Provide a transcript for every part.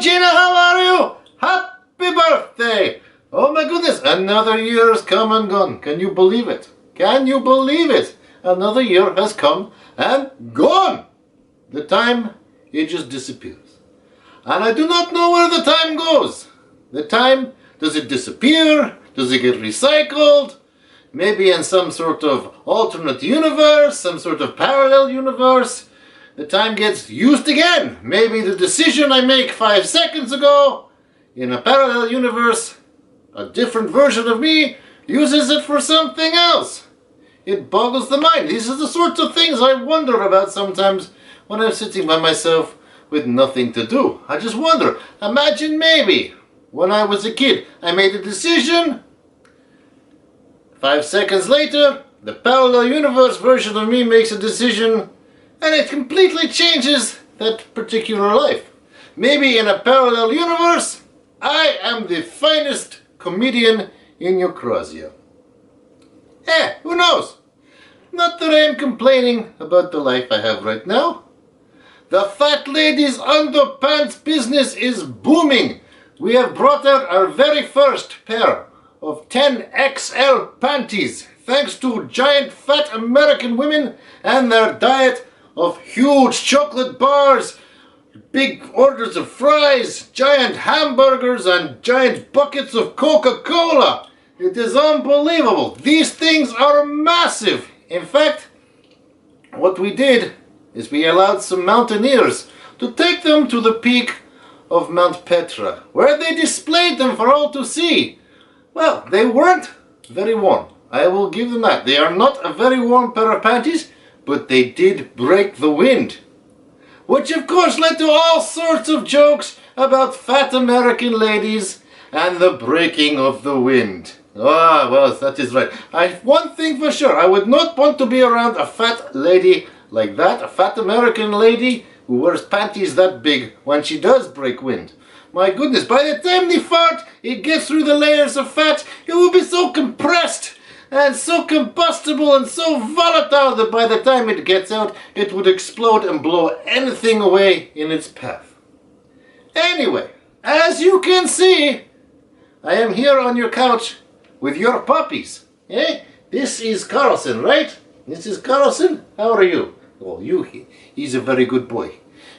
Gina, how are you? Happy birthday! Oh my goodness, another year has come and gone. Can you believe it? Can you believe it? Another year has come and gone. The time, it just disappears. And I do not know where the time goes. The time, does it disappear? Does it get recycled? Maybe in some sort of alternate universe, some sort of parallel universe. The time gets used again. Maybe the decision I make 5 seconds ago in a parallel universe, a different version of me uses it for something else. It boggles the mind. These are the sorts of things I wonder about sometimes when I'm sitting by myself with nothing to do. I just wonder, imagine maybe when I was a kid, I made a decision. 5 seconds later, the parallel universe version of me makes a decision and it completely changes that particular life. Maybe in a parallel universe, I am the finest comedian in Ukrasia. Who knows? Not that I am complaining about the life I have right now. The fat lady's underpants business is booming. We have brought out our very first pair of 10XL panties, thanks to giant fat American women and their diet of huge chocolate bars, big orders of fries, giant hamburgers, and giant buckets of Coca-Cola. It is unbelievable. These things are massive. In fact, what we did is we allowed some mountaineers to take them to the peak of Mount Petra, where they displayed them for all to see. Well, they weren't very warm. I will give them that. They are not a very warm pair of panties, but they did break the wind. Which of course led to all sorts of jokes about fat American ladies and the breaking of the wind. Ah, well, that is right. One thing for sure, I would not want to be around a fat lady like that, a fat American lady who wears panties that big when she does break wind. My goodness, by the time they fart, it gets through the layers of fat, it will be so compressed and so combustible and so volatile that by the time it gets out, it would explode and blow anything away in its path. Anyway, as you can see, I am here on your couch with your puppies. This is Carlson, right? This is Carlson. How are you? Oh, he's a very good boy.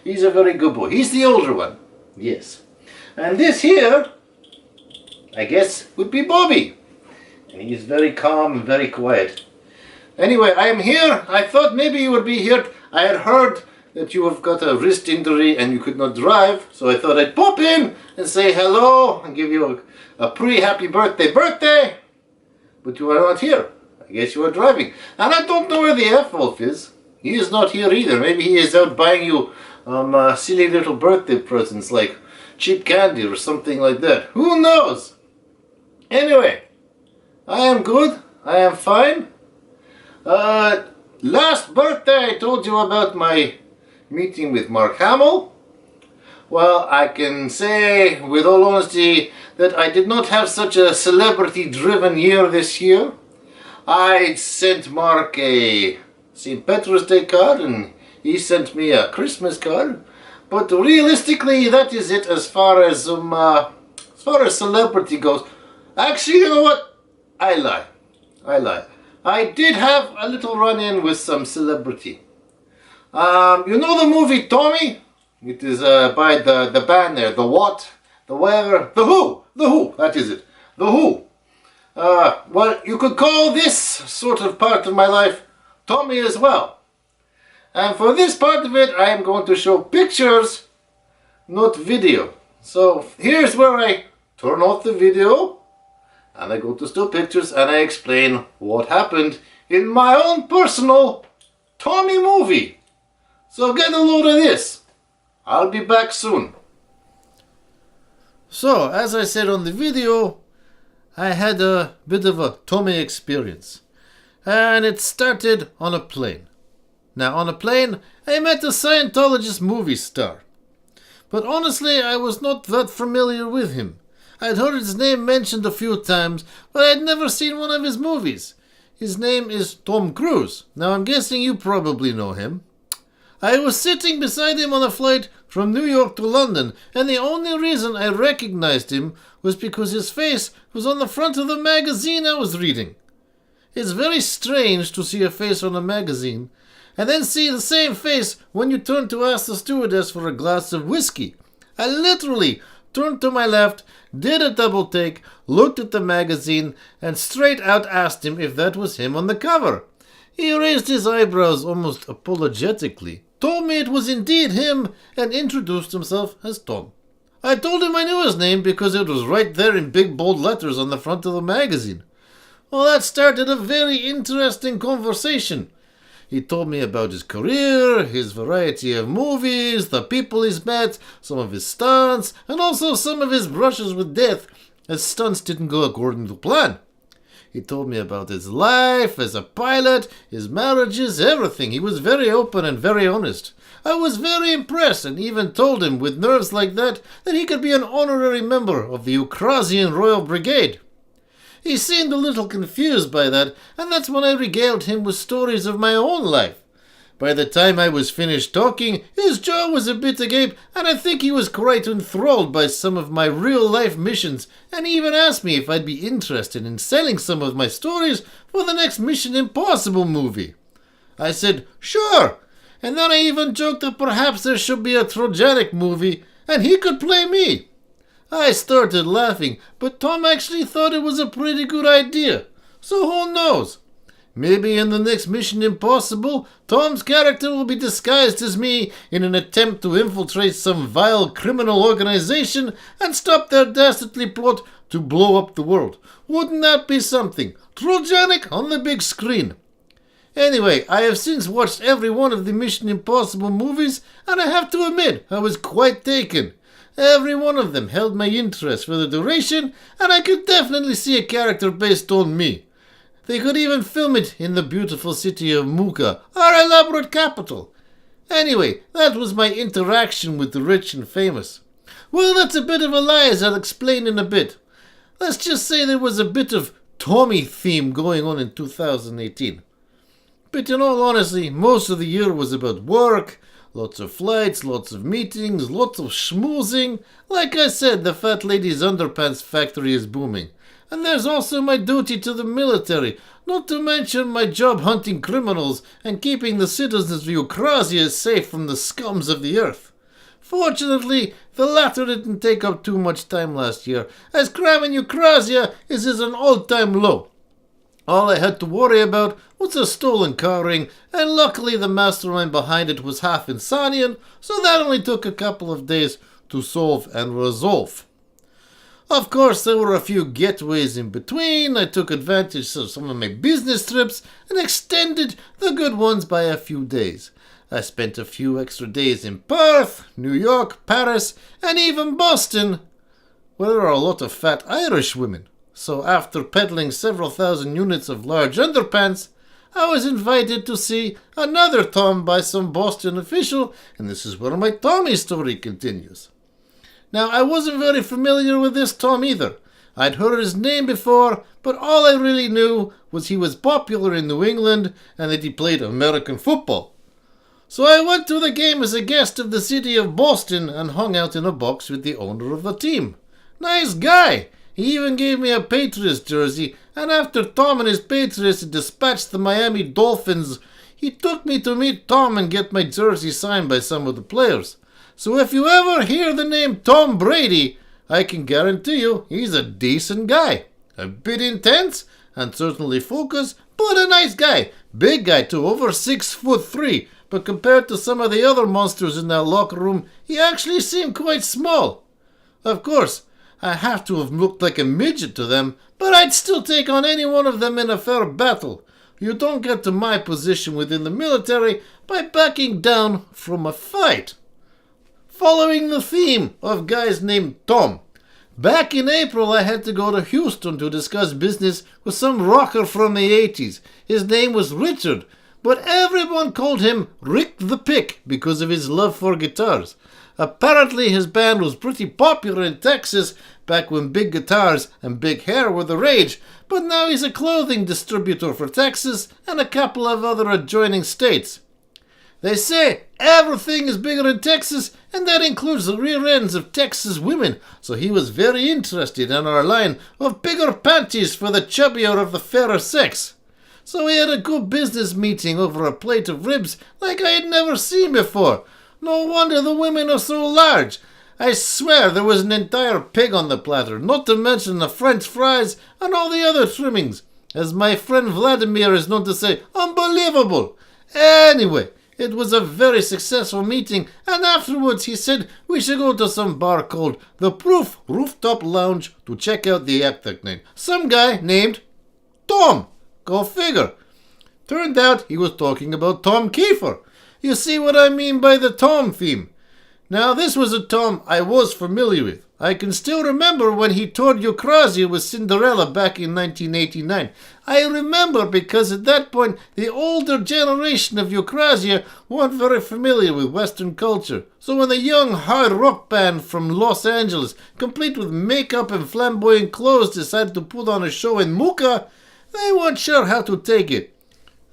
He's a very good boy. He's the older one. Yes. And this here, I guess, would be Bobby. And he's very calm and very quiet. Anyway, I am here. I thought maybe you would be here. I had heard that you have got a wrist injury and you could not drive. So I thought I'd pop in and say hello and give you a pre-happy birthday. But you are not here. I guess you are driving. And I don't know where the F-Wolf is. He is not here either. Maybe he is out buying you silly little birthday presents like cheap candy or something like that. Who knows? Anyway, I am good. I am fine. Last birthday I told you about my meeting with Mark Hamill. Well, I can say with all honesty that I did not have such a celebrity-driven year this year. I sent Mark a St. Patrick's Day card and he sent me a Christmas card. But realistically, that is it as far as celebrity goes. Actually, you know what? I lie. I did have a little run-in with some celebrity. You know the movie Tommy? It is by the band there, the what? The whatever? The Who, that is it. The Who. Well, you could call this sort of part of my life Tommy as well. And for this part of it, I am going to show pictures, not video. So here's where I turn off the video and I go to still pictures and I explain what happened in my own personal Tommy movie. So get a load of this. I'll be back soon. So, as I said on the video, I had a bit of a Tommy experience. And it started on a plane. Now, on a plane, I met a Scientologist movie star. But honestly, I was not that familiar with him. I'd heard his name mentioned a few times, but I'd never seen one of his movies. His name is Tom Cruise. Now, I'm guessing you probably know him. I was sitting beside him on a flight from New York to London, and the only reason I recognized him was because his face was on the front of the magazine I was reading. It's very strange to see a face on a magazine, and then see the same face when you turn to ask the stewardess for a glass of whiskey. I literally turned to my left, did a double take, looked at the magazine, and straight out asked him if that was him on the cover. He raised his eyebrows almost apologetically, told me it was indeed him, and introduced himself as Tom. I told him I knew his name because it was right there in big bold letters on the front of the magazine. Well, that started a very interesting conversation. He told me about his career, his variety of movies, the people he's met, some of his stunts, and also some of his brushes with death, as stunts didn't go according to plan. He told me about his life as a pilot, his marriages, everything. He was very open and very honest. I was very impressed and even told him, with nerves like that he could be an honorary member of the Ukrasian Royal Brigade. He seemed a little confused by that, and that's when I regaled him with stories of my own life. By the time I was finished talking, his jaw was a bit agape, and I think he was quite enthralled by some of my real-life missions, and he even asked me if I'd be interested in selling some of my stories for the next Mission Impossible movie. I said, sure, and then I even joked that perhaps there should be a Trojanik movie, and he could play me. I started laughing, but Tom actually thought it was a pretty good idea, so who knows? Maybe in the next Mission Impossible, Tom's character will be disguised as me in an attempt to infiltrate some vile criminal organization and stop their dastardly plot to blow up the world. Wouldn't that be something? Trojanik on the big screen. Anyway, I have since watched every one of the Mission Impossible movies, and I have to admit, I was quite taken. Every one of them held my interest for the duration, and I could definitely see a character based on me. They could even film it in the beautiful city of Muka, our elaborate capital. Anyway, that was my interaction with the rich and famous. Well, that's a bit of a lie, as I'll explain in a bit. Let's just say there was a bit of Tommy theme going on in 2018. But in all honesty, most of the year was about work, lots of flights, lots of meetings, lots of schmoozing. Like I said, the fat lady's underpants factory is booming. And there's also my duty to the military, not to mention my job hunting criminals and keeping the citizens of Ukrasia safe from the scums of the earth. Fortunately, the latter didn't take up too much time last year, as crime in Ukrasia is at an all-time low. All I had to worry about was a stolen car ring, and luckily the mastermind behind it was half Insanian, so that only took a couple of days to solve and resolve. Of course, there were a few getaways in between. I took advantage of some of my business trips and extended the good ones by a few days. I spent a few extra days in Perth, New York, Paris, and even Boston, where there are a lot of fat Irish women. So after peddling several thousand units of large underpants, I was invited to see another Tom by some Boston official, and this is where my Tommy story continues. Now, I wasn't very familiar with this Tom either. I'd heard his name before, but all I really knew was he was popular in New England and that he played American football. So I went to the game as a guest of the city of Boston and hung out in a box with the owner of the team. Nice guy! He even gave me a Patriots jersey, and after Tom and his Patriots had dispatched the Miami Dolphins, he took me to meet Tom and get my jersey signed by some of the players. So if you ever hear the name Tom Brady, I can guarantee you he's a decent guy. A bit intense and certainly focused, but a nice guy. Big guy too, over 6'3", but compared to some of the other monsters in that locker room, he actually seemed quite small. Of course, I have to have looked like a midget to them, but I'd still take on any one of them in a fair battle. You don't get to my position within the military by backing down from a fight. Following the theme of guys named Tom, back in April I had to go to Houston to discuss business with some rocker from the 80s. His name was Richard, but everyone called him Rick the Pick because of his love for guitars. Apparently his band was pretty popular in Texas back when big guitars and big hair were the rage, but now he's a clothing distributor for Texas and a couple of other adjoining states. They say everything is bigger in Texas, and that includes the rear ends of Texas women, so he was very interested in our line of bigger panties for the chubbier of the fairer sex. So we had a good business meeting over a plate of ribs like I had never seen before. No wonder the women are so large. I swear there was an entire pig on the platter, not to mention the French fries and all the other trimmings. As my friend Vladimir is known to say, unbelievable. Anyway, it was a very successful meeting, and afterwards he said we should go to some bar called the Proof Rooftop Lounge to check out the act that night. Some guy named Tom. Go figure. Turned out he was talking about Tom Kiefer. You see what I mean by the Tom theme. Now this was a Tom I was familiar with. I can still remember when he toured Eucrasia with Cinderella back in 1989. I remember because at that point the older generation of Eucrasia weren't very familiar with Western culture. So when the young hard rock band from Los Angeles, complete with makeup and flamboyant clothes, decided to put on a show in Muka, they weren't sure how to take it.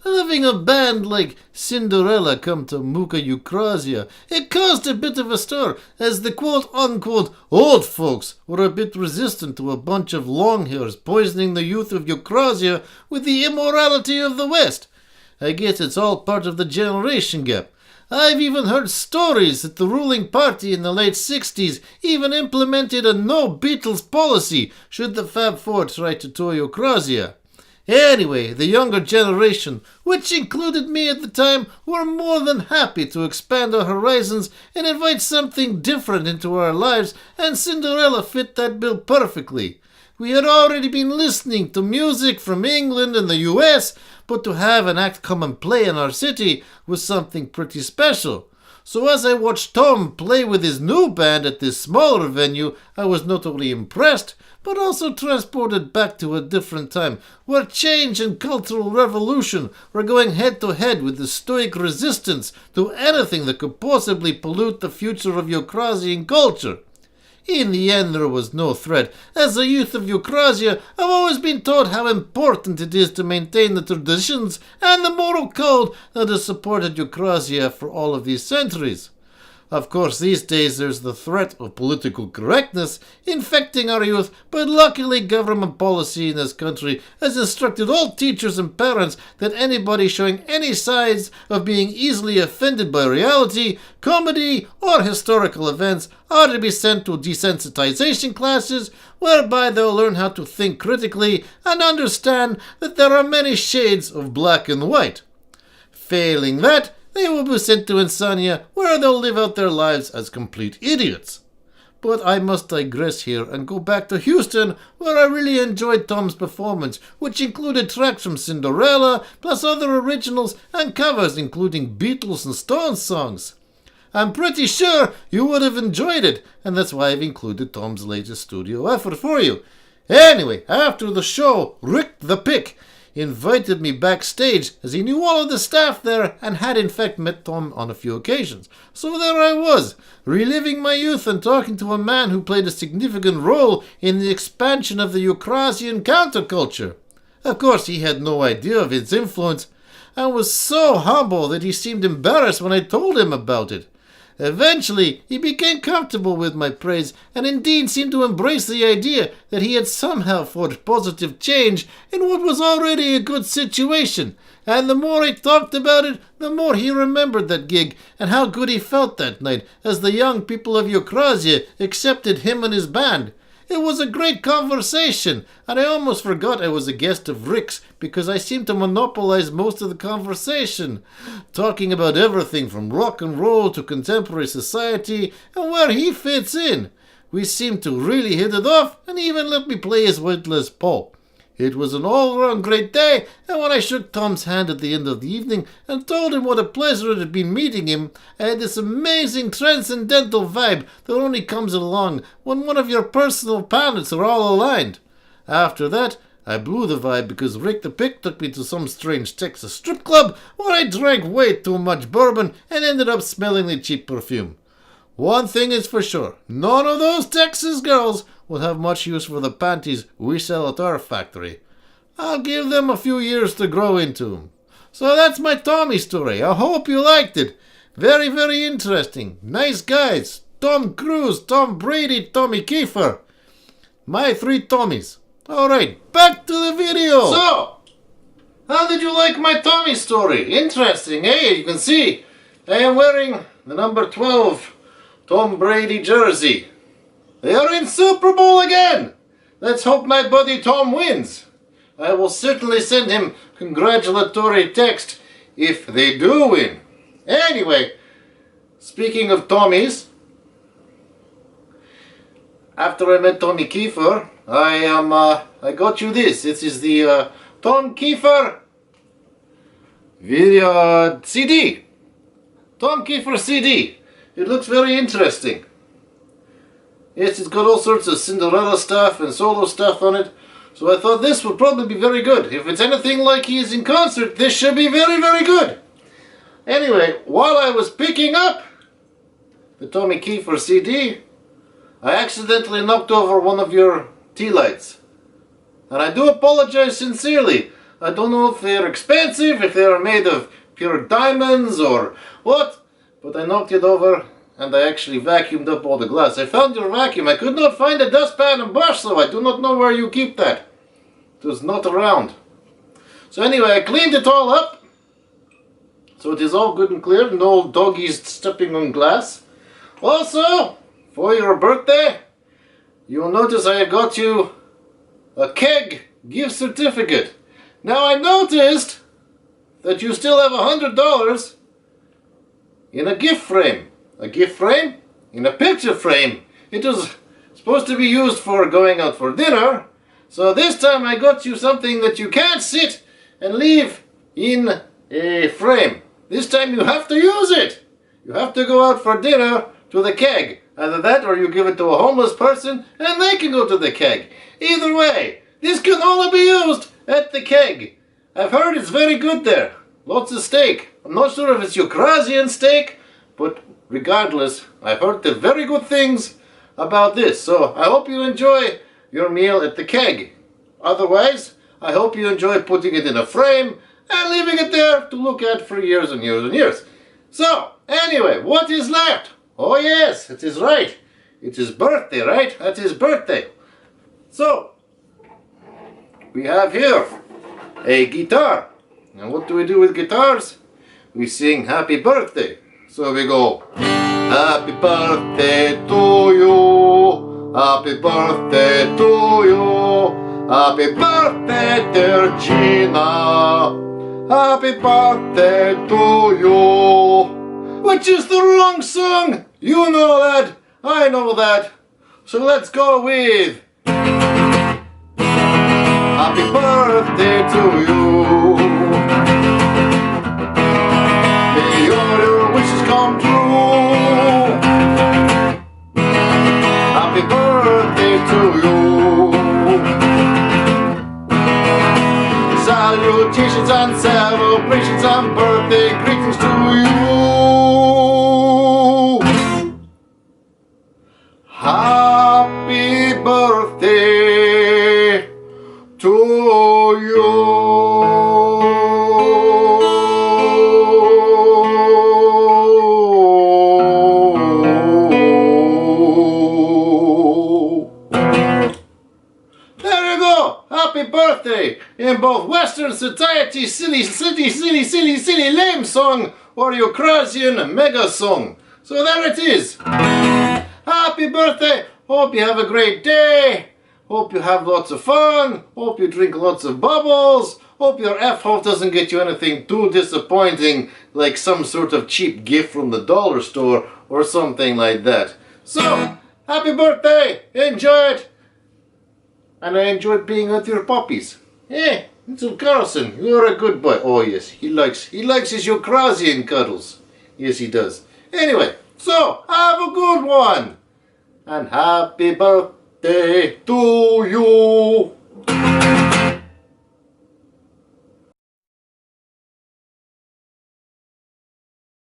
Having a band like Cinderella come to Muka Eucrasia, it caused a bit of a stir, as the quote-unquote old folks were a bit resistant to a bunch of longhairs poisoning the youth of Eucrasia with the immorality of the West. I guess it's all part of the generation gap. I've even heard stories that the ruling party in the late 60s even implemented a no Beatles policy should the Fab Four try to tour Eucrasia. Anyway, the younger generation, which included me at the time, were more than happy to expand our horizons and invite something different into our lives, and Cinderella fit that bill perfectly. We had already been listening to music from England and the US, but to have an act come and play in our city was something pretty special. So as I watched Tom play with his new band at this smaller venue, I was not only impressed, but also transported back to a different time, where change and cultural revolution were going head to head with the stoic resistance to anything that could possibly pollute the future of Eucrasian culture. In the end, there was no threat. As a youth of Eucrasia, I've always been taught how important it is to maintain the traditions and the moral code that has supported Eucrasia for all of these centuries. Of course, these days there's the threat of political correctness infecting our youth, but luckily government policy in this country has instructed all teachers and parents that anybody showing any signs of being easily offended by reality, comedy, or historical events are to be sent to desensitization classes, whereby they'll learn how to think critically and understand that there are many shades of black and white. Failing that, they will be sent to Insania, where they'll live out their lives as complete idiots. But I must digress here and go back to Houston, where I really enjoyed Tom's performance, which included tracks from Cinderella, plus other originals and covers including Beatles and Stones songs. I'm pretty sure you would have enjoyed it, and that's why I've included Tom's latest studio effort for you. Anyway, after the show, Rick the Pick invited me backstage, as he knew all of the staff there and had in fact met Tom on a few occasions. So there I was, reliving my youth and talking to a man who played a significant role in the expansion of the Eucrasian counterculture. Of course, he had no idea of its influence, and was so humble that he seemed embarrassed when I told him about it. Eventually, he became comfortable with my praise and indeed seemed to embrace the idea that he had somehow forged positive change in what was already a good situation. And the more he talked about it, the more he remembered that gig and how good he felt that night as the young people of Eucrasia accepted him and his band. It was a great conversation, and I almost forgot I was a guest of Rick's because I seemed to monopolize most of the conversation, talking about everything from rock and roll to contemporary society and where he fits in. We seemed to really hit it off, and he even let me play his white Les Paul. It was an all-round great day, and when I shook Tom's hand at the end of the evening and told him what a pleasure it had been meeting him, I had this amazing transcendental vibe that only comes along when one of your personal planets are all aligned. After that, I blew the vibe because Rick the Pick took me to some strange Texas strip club where I drank way too much bourbon and ended up smelling like cheap perfume. One thing is for sure, none of those Texas girls will have much use for the panties we sell at our factory. I'll give them a few years to grow into 'em. So that's my Tommy story. I hope you liked it. Very, very interesting. Nice guys. Tom Cruise, Tom Brady, Tommy Kiefer. My 3 Tommies. Alright, back to the video. So, how did you like my Tommy story? Interesting, eh? You can see I am wearing the number 12 Tom Brady jersey. They are in Super Bowl again. Let's hope my buddy Tom wins. I will certainly send him congratulatory text if they do win. Anyway, speaking of Tommies, after I met Tommy Kiefer, I got you this. This is the Tom Kiefer video CD. Tom Kiefer CD. It looks very interesting. Yes, it's got all sorts of Cinderella stuff and solo stuff on it. So I thought this would probably be very good. If it's anything like he is in concert, this should be very, very good. Anyway, while I was picking up the Tommy Kiefer CD, I accidentally knocked over one of your tea lights. And I do apologize sincerely. I don't know if they're expensive, if they are made of pure diamonds or what, but I knocked it over and I actually vacuumed up all the glass. I found your vacuum. I could not find a dustpan and brush, so I do not know where you keep that. It was not around. So anyway, I cleaned it all up, so it is all good and clear. No doggies stepping on glass. Also, for your birthday, you will notice I have got you a keg gift certificate. Now I noticed that you still have $100 in a gift frame. A gift frame in a picture frame. It was supposed to be used for going out for dinner. So this time I got you something that you can't sit and leave in a frame. This time you have to use it. You have to go out for dinner to the keg. Either that or you give it to a homeless person and they can go to the keg. Either way, this can only be used at the keg. I've heard it's very good there. Lots of steak. I'm not sure if it's Ukrainian steak, but regardless, I've heard the very good things about this. So I hope you enjoy your meal at the keg. Otherwise, I hope you enjoy putting it in a frame and leaving it there to look at for years and years and years. So, anyway, what is left? Oh yes, it is right. It's his birthday, right? That's his birthday. So, we have here a guitar. And what do we do with guitars? We sing happy birthday. So we go, happy birthday to you, happy birthday to you, happy birthday dear Gina, happy birthday to you. Which is the wrong song. You know that, I know that. So let's go with happy birthday to you. May all your wishes come true. Happy birthday to you. Salutations and celebrations and birthday greetings to you. Happy birthday to you. There you go. Happy birthday in both Western society silly lame song or Ukrainian mega song. So there it is. Happy birthday. Hope you have a great day. Hope you have lots of fun. Hope you drink lots of bubbles. Hope your F-hole doesn't get you anything too disappointing, like some sort of cheap gift from the dollar store or something like that. So, happy birthday. Enjoy it. And I enjoyed being with your puppies. Hey, little Carlson, you're a good boy. Oh yes, he likes his Ukrainian cuddles. Yes, he does. Anyway, so, have a good one. And happy birthday to you.